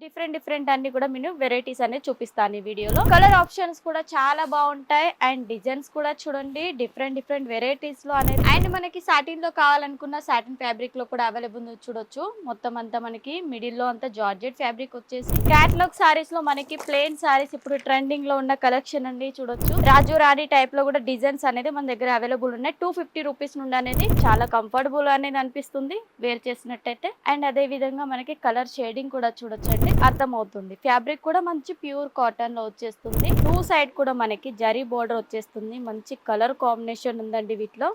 Different అన్ని కూడా నేను వెరైటీస్ అనేది చూపిస్తాను ఈ వీడియోలో. కలర్ ఆప్షన్స్ కూడా చాలా బాగుంటాయి అండ్ డిజైన్స్ కూడా చూడండి డిఫరెంట్ వెరైటీస్ లో అనేది. అండ్ మనకి సాటిన్ లో కావాలనుకున్న సాటిన్ ఫ్యాబ్రిక్ లో కూడా అవైలబుల్ చూడొచ్చు. మొత్తం అంతా మనకి మిడిల్ లో అంతా జార్జెట్ ఫ్యాబ్రిక్ వచ్చేసి క్యాటలాగ్ సారీస్ లో మనకి ప్లెయిన్ సారీస్ ఇప్పుడు ట్రెండింగ్ లో ఉన్న కలెక్షన్ అండి చూడొచ్చు. రాజు రాణి టైప్ లో కూడా డిజైన్స్ అనేది మన దగ్గర అవైలబుల్ ఉన్నాయి. 250 రూపీస్ నుండి అనేది చాలా కంఫర్టబుల్ అనేది అనిపిస్తుంది వేర్ చేసినట్టయితే. అండ్ అదే విధంగా మనకి కలర్ షేడింగ్ కూడా చూడొచ్చు, అర్థమవుతుంది. ఫ్యాబ్రిక్ కూడా మంచి ప్యూర్ కాటన్ లో వచ్చేస్తుంది. టూ సైడ్ కూడా మనకి జరీ బోర్డర్ వచ్చేస్తుంది. మంచి కలర్ కాంబినేషన్ ఉందండి వీటిలో.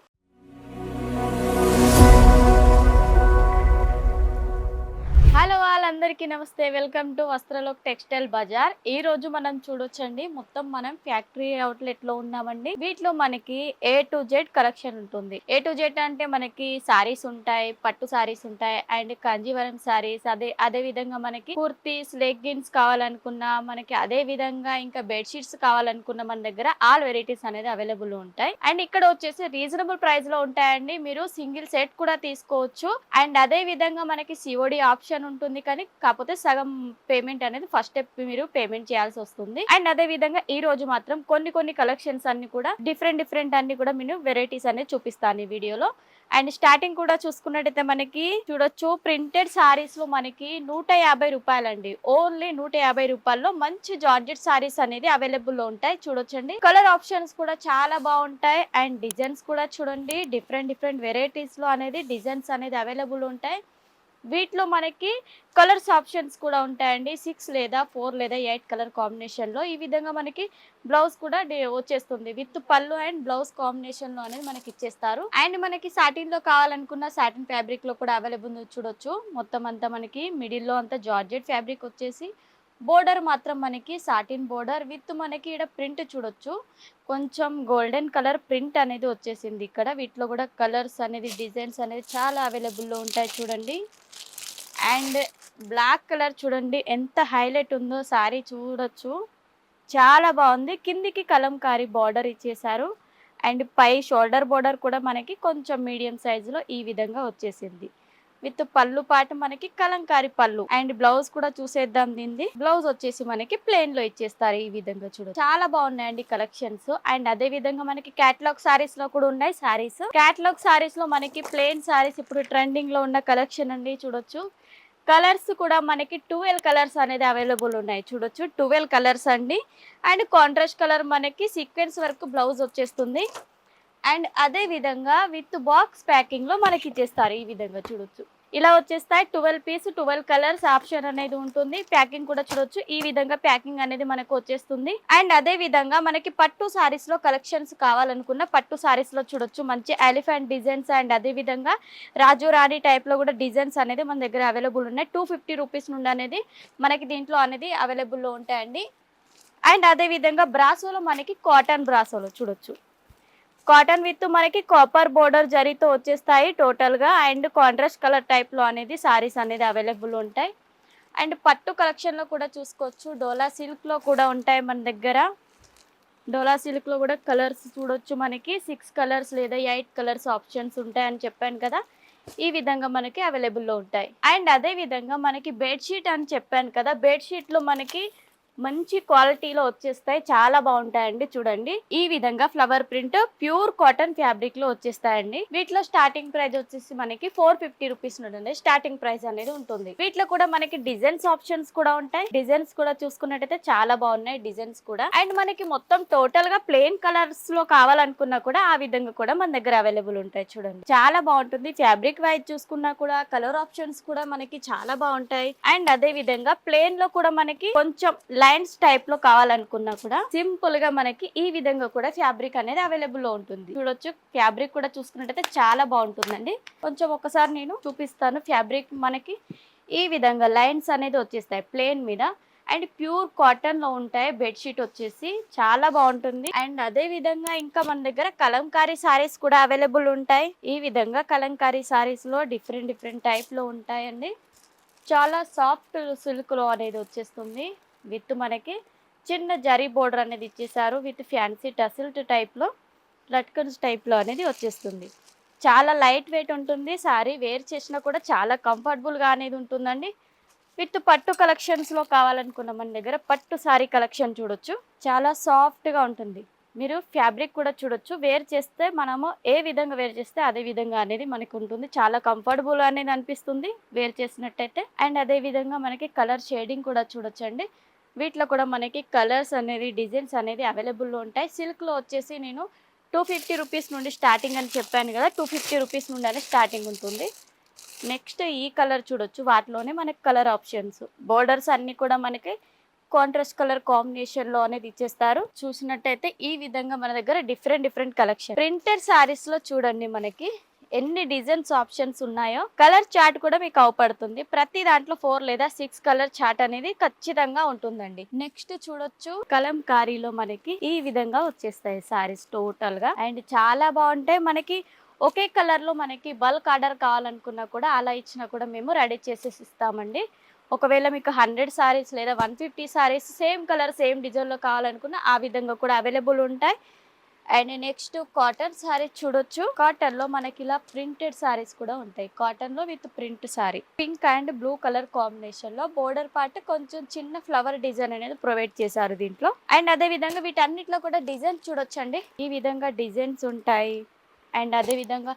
హలో వాళ్ళందరికీ నమస్తే, వెల్కమ్ టు వస్త్రలోక్ టెక్స్టైల్ బజార్. ఈ రోజు మనం చూడొచ్చండి, మొత్తం మనం ఫ్యాక్టరీ అవుట్లెట్ లో ఉన్నామండి. వీటిలో మనకి A to Z కలెక్షన్ ఉంటుంది. A to Z అంటే మనకి సారీస్ ఉంటాయి, పట్టు సారీస్ ఉంటాయి అండ్ కంజీవరం సారీస్, అదే విధంగా మనకి కుర్తీస్, లెగ్గిన్స్ కావాలనుకున్నా, మనకి అదే విధంగా ఇంకా బెడ్షీట్స్ కావాలనుకున్న మన దగ్గర ఆల్ వెరైటీస్ అనేది అవైలబుల్ ఉంటాయి. అండ్ ఇక్కడ వచ్చేసి రీజనబుల్ ప్రైస్ లో ఉంటాయండి. మీరు సింగిల్ సెట్ కూడా తీసుకోవచ్చు. అండ్ అదే విధంగా మనకి సిఓడి ఆప్షన్ ఉంటుంది, కానీ కాకపోతే సగం పేమెంట్ అనేది ఫస్ట్ స్టెప్ మీరు పేమెంట్ చేయాల్సి వస్తుంది. అండ్ అదే విధంగా ఈ రోజు మాత్రం కొన్ని కలెక్షన్స్ అన్ని కూడా డిఫరెంట్ అన్ని కూడా నేను వెరైటీస్ అనేది చూపిస్తాను ఈ వీడియోలో. అండ్ స్టార్టింగ్ కూడా చూసుకున్నట్టయితే మనకి చూడొచ్చు, ప్రింటెడ్ సారీస్ లో మనకి 150 రూపాయలండి. ఓన్లీ 150 రూపాయల్లో మంచి జార్జెట్ సారీస్ అనేది అవైలబుల్ లో ఉంటాయి. చూడొచ్చండి, కలర్ ఆప్షన్స్ కూడా చాలా బాగుంటాయి అండ్ డిజైన్స్ కూడా చూడండి డిఫరెంట్ వెరైటీస్ లో అనేది డిజైన్స్ అనేది అవైలబుల్ ఉంటాయి. వీటిలో మనకి కలర్స్ ఆప్షన్స్ కూడా ఉంటాయండి. 6 లేదా 4 లేదా 8 కలర్ కాంబినేషన్ లో. ఈ విధంగా మనకి బ్లౌజ్ కూడా వచ్చేస్తుంది విత్ పళ్ళు అండ్ బ్లౌజ్ కాంబినేషన్ లో అనేది మనకి ఇచ్చేస్తారు. అండ్ మనకి సాటిన్ లో కావాలనుకున్న సాటిన్ ఫ్యాబ్రిక్ లో కూడా అవైలబుల్ చూడొచ్చు. మొత్తం అంతా మనకి మిడిల్ లో అంతా జార్జెట్ ఫ్యాబ్రిక్ వచ్చేసి బోర్డర్ మాత్రం మనకి సాటిన్ బోర్డర్ విత్ మనకి ఇక్కడ ప్రింట్ చూడొచ్చు. కొంచెం గోల్డెన్ కలర్ ప్రింట్ అనేది వచ్చేసింది ఇక్కడ. వీటిలో కూడా కలర్స్ అనేది డిజైన్స్ అనేది చాలా అవైలబుల్ లో ఉంటాయి చూడండి. అండ్ బ్లాక్ కలర్ చూడండి ఎంత హైలైట్ ఉందో సారీ చూడొచ్చు, చాలా బాగుంది. కిందికి కలంకారీ బార్డర్ ఇచ్చేసారు అండ్ పై షోల్డర్ బోర్డర్ కూడా మనకి కొంచెం మీడియం సైజులో ఈ విధంగా వచ్చేసింది. విత్ పళ్ళు పాటు మనకి కలంకారీ పళ్ళు. అండ్ బ్లౌజ్ కూడా చూసేద్దాం. దీనిది బ్లౌజ్ వచ్చేసి మనకి ప్లెయిన్ లో ఇచ్చేస్తారు ఈ విధంగా. చూడ చాలా బాగున్నాయండి కలెక్షన్స్. అండ్ అదే విధంగా మనకి క్యాటలాగ్ సారీస్ లో కూడా ఉన్నాయి సారీస్. క్యాటలాగ్ సారీస్ లో మనకి ప్లెయిన్ సారీస్ ఇప్పుడు ట్రెండింగ్ లో ఉన్న కలెక్షన్ అండి చూడొచ్చు. కలర్స్ కూడా మనకి 12 కలర్స్ అనేది అవైలబుల్ ఉన్నాయి చూడొచ్చు. 12 కలర్స్ అండి. అండ్ కాంట్రాస్ట్ కలర్ మనకి సీక్వెన్స్ వర్క్ బ్లౌజ్ వచ్చేస్తుంది. అండ్ అదే విధంగా విత్ బాక్స్ ప్యాకింగ్ లో మనకి ఇచ్చేస్తారు ఈ విధంగా. చూడొచ్చు, ఇలా వచ్చేస్తాయి 12 పీస్ 12 కలర్స్ ఆప్షన్ అనేది ఉంటుంది. ప్యాకింగ్ కూడా చూడొచ్చు, ఈ విధంగా ప్యాకింగ్ అనేది మనకు వచ్చేస్తుంది. అండ్ అదే విధంగా మనకి పట్టు సారీస్ లో కలెక్షన్స్ కావాలనుకున్న పట్టు సారీస్ లో చూడొచ్చు మంచి ఎలిఫెంట్ డిజైన్స్ అండ్ అదే విధంగా రాజు రాణి టైప్ లో కూడా డిజైన్స్ అనేది మన దగ్గర అవైలబుల్ ఉన్నాయి. 250 రూపీస్ నుండి అనేది మనకి దీంట్లో అనేది అవైలబుల్ లో ఉంటాయండి. అండ్ అదే విధంగా బ్రాసోలో మనకి కాటన్ బ్రాసోలో చూడొచ్చు. కాటన్ విత్ మనకి కాపర్ బోర్డర్ జరీతో వచ్చేస్తాయి టోటల్ గా. అండ్ కాంట్రాస్ట్ కలర్ టైప్ లో అనేది సారీస్ అనేది అవైలబుల్ ఉంటాయి. అండ్ పట్టు కలెక్షన్ లో కూడా చూసుకోవచ్చు. డోలా సిల్క్ లో కూడా ఉంటాయి మన దగ్గర. డోలా సిల్క్ లో కూడా కలర్స్ చూడొచ్చు. మనకి 6 కలర్స్ లేదా 8 కలర్స్ ఆప్షన్స్ ఉంటాయని చెప్పాను కదా, ఈ విధంగా మనకి అవైలబుల్ లో ఉంటాయి. అండ్ అదే విధంగా మనకి బెడ్షీట్ అని చెప్పాను కదా, బెడ్షీట్ లో మనకి మంచి క్వాలిటీలో వచ్చేస్తాయి, చాలా బాగుంటాయండి. చూడండి, ఈ విధంగా flower print pure cotton fabric లో వచ్చేస్తాయండి. వీటిలో స్టార్టింగ్ ప్రైస్ వచ్చేసి మనకి 450 రూపీస్ నుండి స్టార్టింగ్ ప్రైస్ అనేది ఉంటుంది. వీటిలో కూడా మనకి డిజైన్స్ ఆప్షన్స్ కూడా ఉంటాయి. డిజైన్స్ కూడా చూసుకున్నట్టయితే చాలా బాగున్నాయి డిజైన్స్ కూడా. అండ్ మనకి మొత్తం టోటల్ గా ప్లెయిన్ కలర్స్ లో కావాలనుకున్నా కూడా ఆ విధంగా కూడా మన దగ్గర అవైలబుల్ ఉంటాయి. చూడండి, చాలా బాగుంటుంది. ఫ్యాబ్రిక్ వైజ్ చూసుకున్నా కూడా కలర్ ఆప్షన్స్ కూడా మనకి చాలా బాగుంటాయి. అండ్ అదే విధంగా ప్లెయిన్ లో కూడా మనకి కొంచెం లైన్స్ టైప్ లో కావాలనుకున్నా కూడా సింపుల్ గా మనకి ఈ విధంగా కూడా ఫ్యాబ్రిక్ అనేది అవైలబుల్ లో ఉంటుంది. చూడొచ్చు, ఫ్యాబ్రిక్ కూడా చూసుకున్నట్టయితే చాలా బాగుంటుందండి. కొంచెం ఒకసారి నేను చూపిస్తాను. ఫ్యాబ్రిక్ మనకి ఈ విధంగా లైన్స్ అనేది వచ్చేస్తాయి ప్లేన్ మీద. అండ్ ప్యూర్ కాటన్ లో ఉంటాయి. బెడ్షీట్ వచ్చేసి చాలా బాగుంటుంది. అండ్ అదే విధంగా ఇంకా మన దగ్గర కలంకారీ సారీస్ కూడా అవైలబుల్ ఉంటాయి. ఈ విధంగా కలంకారీ సారీస్ లో డిఫరెంట్ టైప్ లో ఉంటాయండి. చాలా సాఫ్ట్ సిల్క్ లో అనేది వచ్చేస్తుంది. విత్ మనకి చిన్న జరీ బోర్డర్ అనేది ఇచ్చేసారు. విత్ ఫ్యాన్సీ టసిల్ట్ టైప్ లో లట్కన్స్ టైప్ లో అనేది వచ్చేస్తుంది. చాలా లైట్ వెయిట్ ఉంటుంది. సారీ వేర్ చేసినా కూడా చాలా కంఫర్టబుల్ గా అనేది ఉంటుందండి. విత్ పట్టు కలెక్షన్స్ లో కావాలనుకున్న మన దగ్గర పట్టు సారీ కలెక్షన్ చూడొచ్చు. చాలా సాఫ్ట్ గా ఉంటుంది. మీరు ఫ్యాబ్రిక్ కూడా చూడొచ్చు. వేర్ చేస్తే మనము ఏ విధంగా వేర్ చేస్తే అదే విధంగా అనేది మనకు ఉంటుంది. చాలా కంఫర్టబుల్ అనేది అనిపిస్తుంది వేర్ చేసినట్టయితే. అండ్ అదే విధంగా మనకి కలర్ షేడింగ్ కూడా చూడొచ్చండి. వీటిలో కూడా మనకి కలర్స్ అనేది డిజైన్స్ అనేది అవైలబుల్లో ఉంటాయి. సిల్క్లో వచ్చేసి నేను 250 రూపీస్ నుండి స్టార్టింగ్ అని చెప్పాను కదా, 250 రూపీస్ నుండి అనేది స్టార్టింగ్ ఉంటుంది. నెక్స్ట్ ఈ కలర్ చూడొచ్చు. వాటిలోనే మనకి కలర్ ఆప్షన్స్, బోర్డర్స్ అన్ని కూడా మనకి కాంట్రాస్ట్ కలర్ కాంబినేషన్ లో అనేది ఇచ్చేస్తారు. చూసినట్టయితే ఈ విధంగా మన దగ్గర different different collection printed saris లో చూడండి మనకి ఎన్ని డిజైన్స్ ఆప్షన్స్ ఉన్నాయో. కలర్ చార్ట్ కూడా మీకు అవపడుతుంది. ప్రతి దాంట్లో 4 లేదా 6 కలర్ చార్ట్ అనేది ఖచ్చితంగా ఉంటుందండి. నెక్స్ట్ చూడొచ్చు కలంకారీలో మనకి ఈ విధంగా వచ్చేస్తాయి సారీస్ టోటల్ గా. అండ్ చాలా బాగుంటాయి. మనకి ఒకే కలర్ లో మనకి బల్క్ ఆర్డర్ కావాలనుకున్నా కూడా అలా ఇచ్చినా కూడా మేము రెడీ చేసేసి ఇస్తామండి. ఒకవేళ మీకు 100 సారీస్ లేదా 150 సారీస్ సేమ్ కలర్ సేమ్ డిజైన్లో కావాలనుకున్న ఆ విధంగా కూడా అవైలబుల్ ఉంటాయి. అండ్ నెక్స్ట్ కాటన్ సారీస్ చూడొచ్చు. కాటన్లో మనకి ఇలా ప్రింటెడ్ సారీస్ కూడా ఉంటాయి. కాటన్లో with print sorry pink and blue colour కాంబినేషన్లో బోర్డర్ పార్ట్ కొంచెం చిన్న ఫ్లవర్ డిజైన్ అనేది ప్రొవైడ్ చేశారు దీంట్లో. అండ్ అదే విధంగా వీటన్నిటిలో కూడా డిజైన్స్ చూడొచ్చండి. ఈ విధంగా డిజైన్స్ ఉంటాయి. అండ్ అదే విధంగా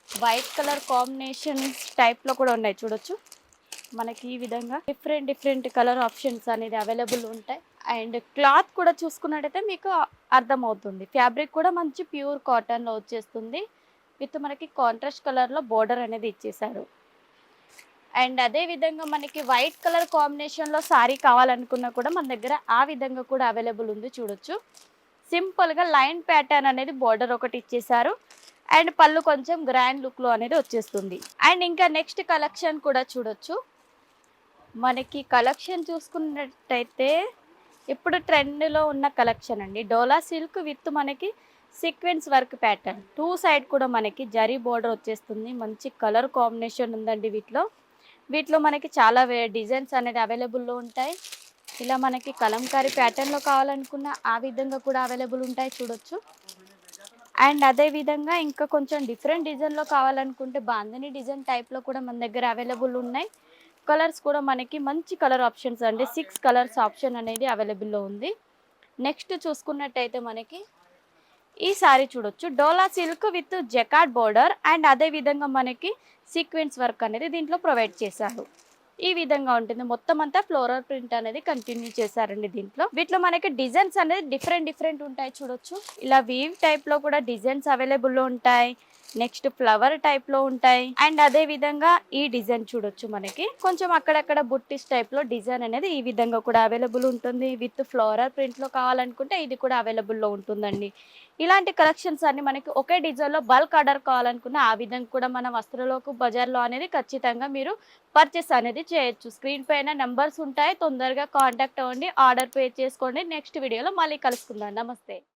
వైట్ కలర్ కాంబినేషన్ టైప్లో కూడా ఉన్నాయి చూడొచ్చు. మనకి ఈ విధంగా డిఫరెంట్ డిఫరెంట్ కలర్ ఆప్షన్స్ అనేది అవైలబుల్ ఉంటాయి. అండ్ క్లాత్ కూడా చూసుకున్నట్టయితే మీకు అర్థమవుతుంది. ఫ్యాబ్రిక్ కూడా మంచి ప్యూర్ కాటన్లో వచ్చేస్తుంది. విత్ మనకి కాంట్రాస్ట్ కలర్లో బోర్డర్ అనేది ఇచ్చేసారు. అండ్ అదే విధంగా మనకి వైట్ కలర్ కాంబినేషన్లో సారీ కావాలనుకున్నా కూడా మన దగ్గర ఆ విధంగా కూడా అవైలబుల్ ఉంది చూడొచ్చు. సింపుల్గా లైన్ ప్యాటర్న్ అనేది బోర్డర్ ఒకటి ఇచ్చేసారు. అండ్ పళ్ళు కొంచెం గ్రాండ్ లుక్లో అనేది వచ్చేస్తుంది. అండ్ ఇంకా నెక్స్ట్ కలెక్షన్ కూడా చూడొచ్చు. మనకి కలెక్షన్ చూసుకున్నట్టయితే ఇప్పుడు ట్రెండ్లో ఉన్న కలెక్షన్ అండి. డోలా సిల్క్ విత్ మనకి సీక్వెన్స్ వర్క్ ప్యాటర్న్. 2 సైడ్ కూడా మనకి జరీ బోర్డర్ వచ్చేస్తుంది. మంచి కలర్ కాంబినేషన్ ఉందండి వీటిలో మనకి చాలా డిజైన్స్ అనేది అవైలబుల్లో ఉంటాయి. ఇలా మనకి కలంకారీ ప్యాటర్న్లో కావాలనుకున్న ఆ విధంగా కూడా అవైలబుల్ ఉంటాయి చూడొచ్చు. అండ్ అదే విధంగా ఇంకా కొంచెం డిఫరెంట్ డిజైన్లో కావాలనుకుంటే బాందని డిజైన్ టైప్లో కూడా మన దగ్గర అవైలబుల్ ఉన్నాయి. కలర్స్ కూడా మనకి మంచి కలర్ ఆప్షన్స్ అండి. 6 కలర్స్ ఆప్షన్ అనేది అవైలబుల్లో ఉంది. నెక్స్ట్ చూసుకున్నట్టయితే మనకి ఈ సారీ చూడొచ్చు. Dola silk with jacquard border and అదే విధంగా మనకి సీక్వెన్స్ వర్క్ అనేది దీంట్లో ప్రొవైడ్ చేశారు. ఈ విధంగా ఉంటుంది. మొత్తం అంతా ఫ్లోరల్ ప్రింట్ అనేది కంటిన్యూ చేశారండి దీంట్లో. వీటిలో మనకి డిజైన్స్ అనేది డిఫరెంట్ డిఫరెంట్ ఉంటాయి చూడొచ్చు. ఇలా వీవ్ టైప్ లో కూడా డిజైన్స్ అవైలబుల్ లో ఉంటాయి. నెక్స్ట్ ఫ్లవర్ టైప్ లో ఉంటాయి. అండ్ అదే విధంగా ఈ డిజైన్ చూడొచ్చు. మనకి కొంచెం అక్కడక్కడ బుట్టిస్ టైప్ లో డిజైన్ అనేది ఈ విధంగా కూడా అవైలబుల్ ఉంటుంది. విత్ ఫ్లోరల్ ప్రింట్ లో కావాలనుకుంటే ఇది కూడా అవైలబుల్ లో ఉంటుందండి. ఇలాంటి కలెక్షన్స్ అన్ని మనకి ఒకే డిజైన్ లో బల్క్ ఆర్డర్ కావాలనుకున్న ఆ విధంగా కూడా మన వస్త్రలోకు బజార్లో అనేది ఖచ్చితంగా మీరు పర్చేస్ అనేది చేయొచ్చు. స్క్రీన్ పైన నెంబర్స్ ఉంటాయి. తొందరగా కాంటాక్ట్ అవ్వండి. ఆర్డర్ పే చేసుకోండి. నెక్స్ట్ వీడియోలో మళ్ళీ కలుసుకుందాం. నమస్తే.